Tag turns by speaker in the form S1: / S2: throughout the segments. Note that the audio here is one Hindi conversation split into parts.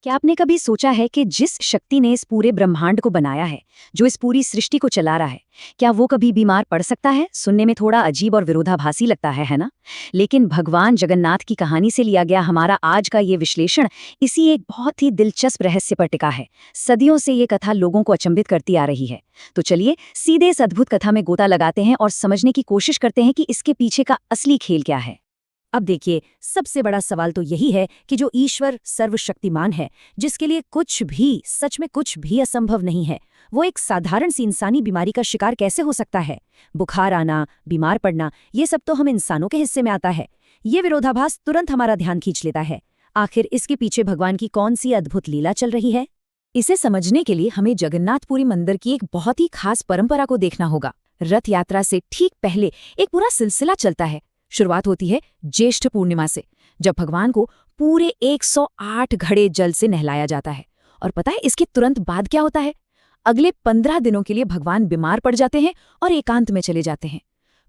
S1: क्या आपने कभी सोचा है कि जिस शक्ति ने इस पूरे ब्रह्मांड को बनाया है, जो इस पूरी सृष्टि को चला रहा है, क्या वो कभी बीमार पड़ सकता है? सुनने में थोड़ा अजीब और विरोधाभासी लगता है ना? लेकिन भगवान जगन्नाथ की कहानी से लिया गया हमारा आज का ये विश्लेषण इसी एक बहुत ही दिलचस्प रहस्य पर टिका है। सदियों से ये कथा लोगों को अचंभित करती आ रही है। तो चलिए सीधे इस अद्भुत कथा में गोता लगाते हैं और समझने की कोशिश करते हैं कि इसके पीछे का असली खेल क्या है।
S2: अब देखिए, सबसे बड़ा सवाल तो यही है कि जो ईश्वर सर्वशक्तिमान है, जिसके लिए कुछ भी, सच में कुछ भी असंभव नहीं है, वो एक साधारण सी इंसानी बीमारी का शिकार कैसे हो सकता है? बुखार आना, बीमार पड़ना, ये सब तो हम इंसानों के हिस्से में आता है। ये विरोधाभास तुरंत हमारा ध्यान खींच लेता है। आखिर इसके पीछे भगवान की कौन सी अद्भुत लीला चल रही है? इसे समझने के लिए हमें जगन्नाथपुरी मंदिर की एक बहुत ही खास परंपरा को देखना होगा। रथ यात्रा से ठीक पहले एक पूरा सिलसिला चलता है। शुरुआत होती है ज्येष्ठ पूर्णिमा से, जब भगवान को पूरे 108 घड़े जल से नहलाया जाता है। और पता है इसके तुरंत बाद क्या होता है? अगले 15 दिनों के लिए भगवान बीमार पड़ जाते हैं और एकांत में चले जाते हैं।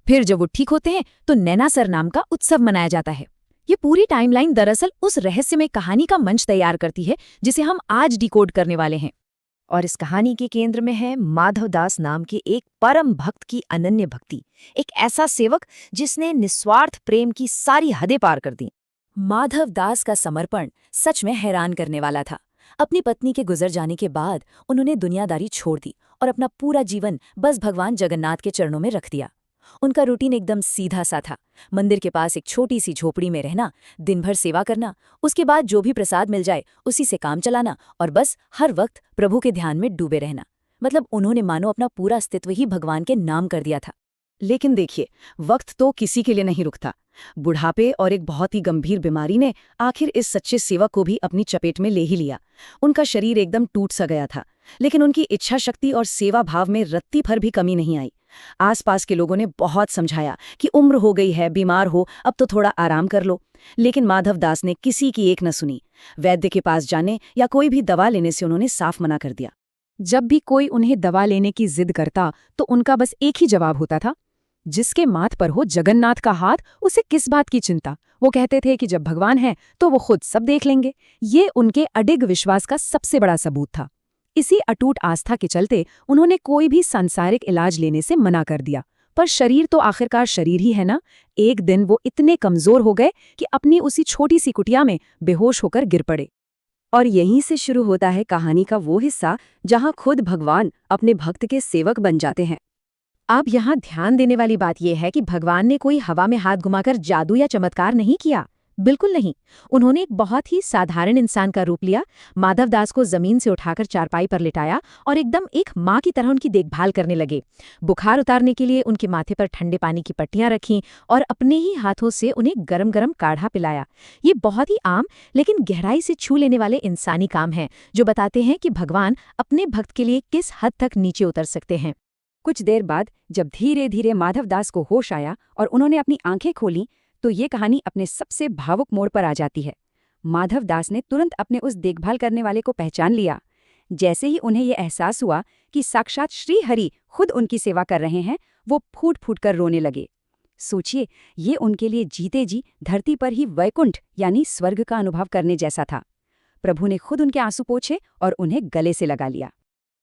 S2: फिर जब वो ठीक होते हैं तो नैनासर नाम का उत्सव मनाया जाता है। ये पूरी टाइमलाइन दरअसल उस रहस्यमय कहानी का मंच तैयार करती है जिसे हम आज डिकोड करने वाले हैं। और इस कहानी के केंद्र में है माधवदास नाम के एक परम भक्त की अनन्य भक्ति, एक ऐसा सेवक जिसने निस्वार्थ प्रेम की सारी हदें पार कर दी। माधवदास का समर्पण सच में हैरान करने वाला था। अपनी पत्नी के गुजर जाने के बाद उन्होंने दुनियादारी छोड़ दी और अपना पूरा जीवन बस भगवान जगन्नाथ के चरणों में रख दिया। उनका रूटीन एकदम सीधा सा था। मंदिर के पास एक छोटी सी झोपड़ी में रहना, दिन भर सेवा करना, उसके बाद जो भी प्रसाद मिल जाए उसी से काम चलाना और बस हर वक्त प्रभु के ध्यान में डूबे रहना। मतलब उन्होंने मानो अपना पूरा अस्तित्व ही भगवान के नाम कर दिया था।
S1: लेकिन देखिए, वक्त तो किसी के लिए नहीं रुकता। बुढ़ापे और एक बहुत ही गंभीर बीमारी ने आखिर इस सच्चे सेवक को भी अपनी चपेट में ले ही लिया। उनका शरीर एकदम टूट सा गया था, लेकिन उनकी इच्छा शक्ति और सेवा भाव में रत्ती भर भी कमी नहीं आई। आसपास के लोगों ने बहुत समझाया कि उम्र हो गई है, बीमार हो, अब तो थोड़ा आराम कर लो। लेकिन माधवदास ने किसी की एक न सुनी। वैद्य के पास जाने या कोई भी दवा लेने से उन्होंने साफ मना कर दिया। जब भी कोई उन्हें दवा लेने की जिद करता तो उनका बस एक ही जवाब होता था, जिसके माथ पर हो जगन्नाथ का हाथ, उसे किस बात की चिंता। वो कहते थे कि जब भगवान है तो वो खुद सब देख लेंगे। ये उनके अडिग विश्वास का सबसे बड़ा सबूत था। इसी अटूट आस्था के चलते उन्होंने कोई भी सांसारिक इलाज लेने से मना कर दिया। पर शरीर तो आखिरकार शरीर ही है ना। एक दिन वो इतने कमजोर हो गए कि अपनी उसी छोटी सी कुटिया में बेहोश होकर गिर पड़े। और यहीं से शुरू होता है कहानी का वो हिस्सा जहां खुद भगवान अपने भक्त के सेवक बन जाते हैं। अब यहाँ ध्यान देने वाली बात यह है कि भगवान ने कोई हवा में हाथ घुमाकर जादू या चमत्कार नहीं किया। बिल्कुल नहीं। उन्होंने एक बहुत ही साधारण इंसान का रूप लिया, माधवदास को जमीन से उठाकर चारपाई पर लिटाया और एकदम एक माँ की तरह उनकी देखभाल करने लगे। बुखार उतारने के लिए उनके माथे पर ठंडे पानी की पट्टियां रखीं और अपने ही हाथों से उन्हें गरम गरम काढ़ा पिलाया। ये बहुत ही आम लेकिन गहराई से छू लेने वाले इंसानी काम हैं, जो बताते हैं कि भगवान अपने भक्त के लिए किस हद तक नीचे उतर सकते हैं। कुछ देर बाद जब धीरे धीरे माधवदास को होश आया और उन्होंने अपनी आंखें खोलीं, तो ये कहानी अपने सबसे भावुक मोड़ पर आ जाती है। माधवदास ने तुरंत अपने उस देखभाल करने वाले को पहचान लिया। जैसे ही उन्हें यह एहसास हुआ कि साक्षात श्री हरि खुद उनकी सेवा कर रहे हैं, वो फूट फूट कर रोने लगे। सोचिए, ये उनके लिए जीते जी धरती पर ही वैकुंठ यानी स्वर्ग का अनुभव करने जैसा था। प्रभु ने खुद उनके आंसू पोंछे और उन्हें गले से लगा लिया।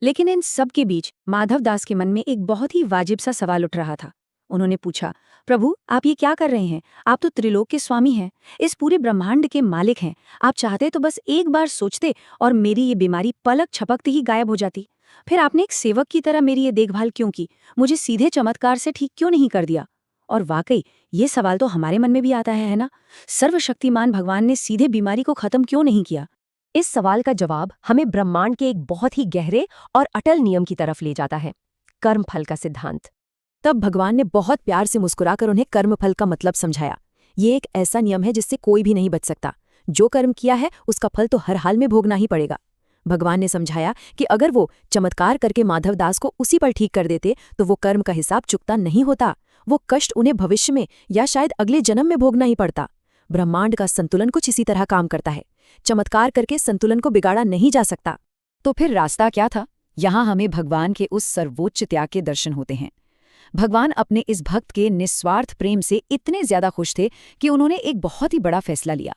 S1: लेकिन इन सब के बीच माधवदास के मन में एक बहुत ही वाजिब सा सवाल उठ रहा था। उन्होंने पूछा, प्रभु आप ये क्या कर रहे हैं? आप तो त्रिलोक के स्वामी हैं, इस पूरे ब्रह्मांड के मालिक हैं। आप चाहते तो बस एक बार सोचते और मेरी ये बीमारी पलक झपकते ही गायब हो जाती। फिर आपने एक सेवक की तरह मेरी ये देखभाल क्यों की? मुझे सीधे चमत्कार से ठीक क्यों नहीं कर दिया? और वाकई ये सवाल तो हमारे मन में भी आता है ना? सर्वशक्तिमान भगवान ने सीधे बीमारी को खत्म क्यों नहीं किया? इस सवाल का जवाब हमें ब्रह्मांड के एक बहुत ही गहरे और अटल नियम की तरफ ले जाता है, कर्मफल का सिद्धांत। तब भगवान ने बहुत प्यार से मुस्कुराकर उन्हें कर्मफल का मतलब समझाया। ये एक ऐसा नियम है जिससे कोई भी नहीं बच सकता। जो कर्म किया है उसका फल तो हर हाल में भोगना ही पड़ेगा। भगवान ने समझाया कि अगर वो चमत्कार करके माधवदास को उसी पर ठीक कर देते तो वो कर्म का हिसाब चुकता नहीं होता। वो कष्ट उन्हें भविष्य में या शायद अगले जन्म में भोगना ही पड़ता। ब्रह्मांड का संतुलन कुछ इसी तरह काम करता है। चमत्कार करके संतुलन को बिगाड़ा नहीं जा सकता। तो फिर रास्ता क्या था? यहाँ हमें भगवान के उस सर्वोच्च त्याग के दर्शन होते हैं। भगवान अपने इस भक्त के निस्वार्थ प्रेम से इतने ज्यादा खुश थे कि उन्होंने एक बहुत ही बड़ा फैसला लिया।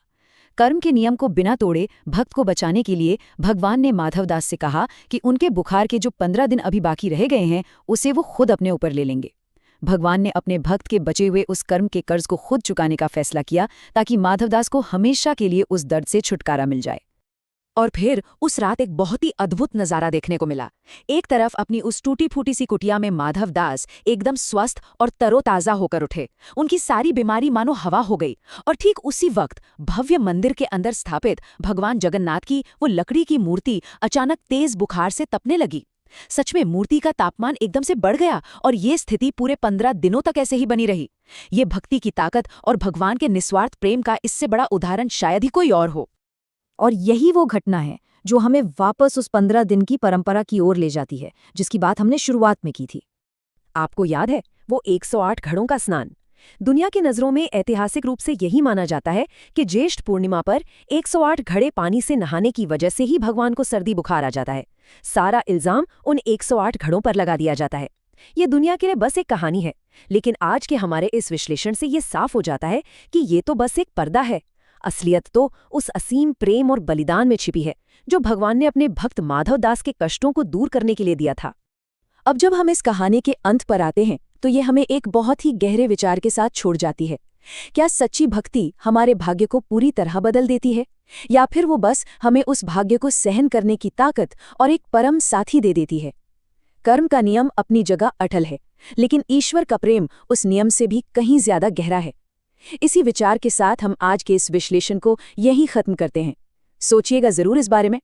S2: कर्म के नियम को बिना तोड़े भक्त को बचाने के लिए भगवान ने माधवदास से कहा कि उनके बुखार के जो 15 दिन अभी बाकी रह गए हैं उसे वो खुद अपने ऊपर ले लेंगे। भगवान ने अपने भक्त के बचे हुए उस कर्म के कर्ज को खुद चुकाने का फैसला किया ताकि माधवदास को हमेशा के लिए उस दर्द से छुटकारा मिल जाए। और फिर उस रात एक बहुत ही अद्भुत नजारा देखने को मिला। एक तरफ अपनी उस टूटी फूटी सी कुटिया में माधवदास एकदम स्वस्थ और तरोताजा होकर उठे, उनकी सारी बीमारी मानो हवा हो गई। और ठीक उसी वक्त भव्य मंदिर के अंदर स्थापित भगवान जगन्नाथ की वो लकड़ी की मूर्ति अचानक तेज बुखार से तपने लगी। सच में मूर्ति का तापमान एकदम से बढ़ गया और ये स्थिति पूरे 15 दिनों तक ऐसे ही बनी रही। ये भक्ति की ताकत और भगवान के निस्वार्थ प्रेम का इससे बड़ा उदाहरण शायद ही कोई और हो।
S1: और यही वो घटना है जो हमें वापस उस 15 दिन की परंपरा की ओर ले जाती है जिसकी बात हमने शुरुआत में की थी।
S2: आपको याद है वो 108 घड़ों का स्नान? दुनिया की नज़रों में ऐतिहासिक रूप से यही माना जाता है कि ज्येष्ठ पूर्णिमा पर 108 घड़े पानी से नहाने की वजह से ही भगवान को सर्दी बुखार आ जाता है। सारा इल्जाम उन 108 घड़ों पर लगा दिया जाता है। ये दुनिया के लिए बस एक कहानी है, लेकिन आज के हमारे इस विश्लेषण से ये साफ हो जाता है कि ये तो बस एक पर्दा है। असलियत तो उस असीम प्रेम और बलिदान में छिपी है जो भगवान ने अपने भक्त माधवदास के कष्टों को दूर करने के लिए दिया था।
S1: अब जब हम इस कहानी के अंत पर आते हैं तो ये हमें एक बहुत ही गहरे विचार के साथ छोड़ जाती है। क्या सच्ची भक्ति हमारे भाग्य को पूरी तरह बदल देती है, या फिर वो बस हमें उस भाग्य को सहन करने की ताकत और एक परम साथी दे देती है? कर्म का नियम अपनी जगह अटल है, लेकिन ईश्वर का प्रेम उस नियम से भी कहीं ज्यादा गहरा है। इसी विचार के साथ हम आज के इस विश्लेषण को यहीं खत्म करते हैं। सोचिएगा जरूर इस बारे में।